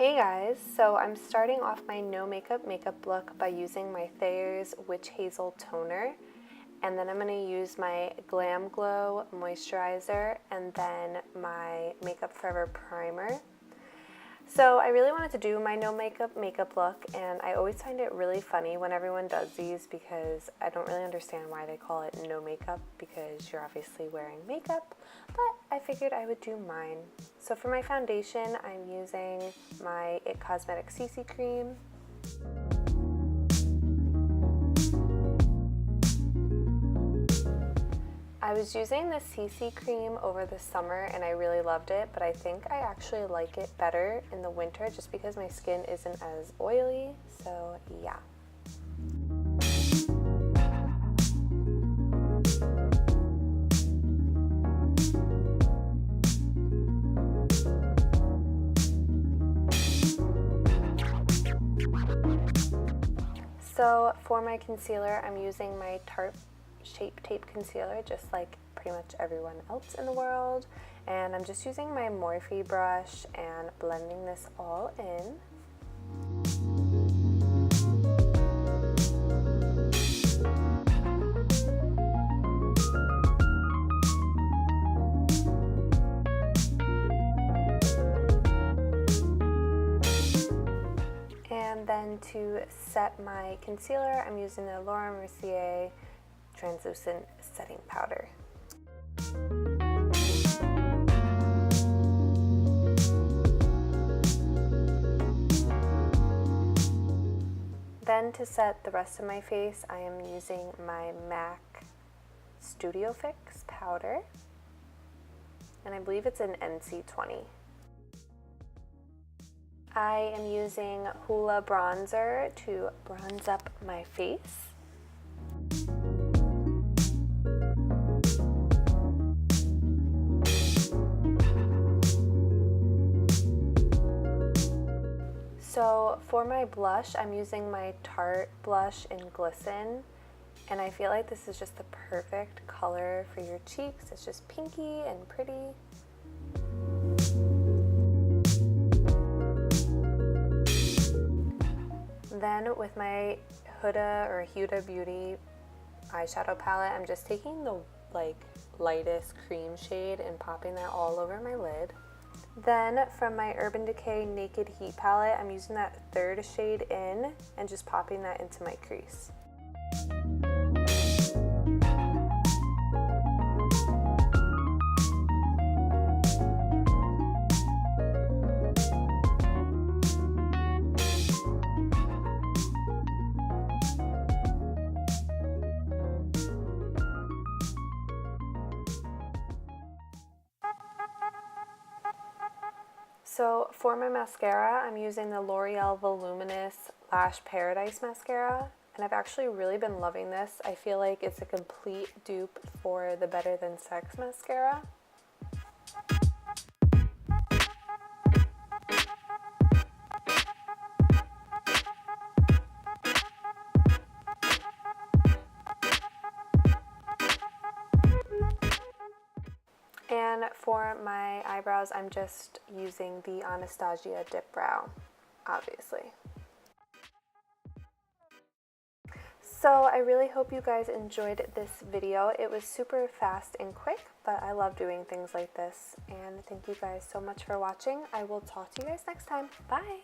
Hey guys, so I'm starting off my no makeup look by using my Thayer's Witch Hazel Toner, and then I'm going to use my Glam Glow Moisturizer and then my Makeup Forever Primer. So I really wanted to do my no makeup look, and I always find it really funny when everyone does these because I don't really understand why they call it no makeup, because you're obviously wearing makeup, but I figured I would do mine. So for my foundation, I'm using my IT Cosmetics CC Cream. I was using the CC cream over the summer and I really loved it, but I think I actually like it better in the winter just because my skin isn't as oily, so yeah. So for my concealer, I'm using my Tarte Shape Tape Concealer, just like pretty much everyone else in the world. And I'm just using my Morphe brush and blending this all in. And then to set my concealer, I'm using the Laura Mercier Translucent Setting Powder. Then to set the rest of my face, I am using my MAC Studio Fix powder, and I believe it's an NC20. I am using Hoola bronzer to bronze up my face. So for my blush, I'm using my Tarte blush in Glisten, and I feel like this is just the perfect color for your cheeks. It's just pinky and pretty. Then with my Huda Beauty eyeshadow palette, I'm just taking the lightest cream shade and popping that all over my lid. Then from my Urban Decay Naked Heat palette, I'm using that third shade in and just popping that into my crease. So for my mascara, I'm using the L'Oreal Voluminous Lash Paradise Mascara, and I've actually really been loving this. I feel like it's a complete dupe for the Better Than Sex mascara. And for my eyebrows, I'm just using the Anastasia Dip Brow, obviously. So I really hope you guys enjoyed this video. It was super fast and quick, but I love doing things like this. And thank you guys so much for watching. I will talk to you guys next time. Bye!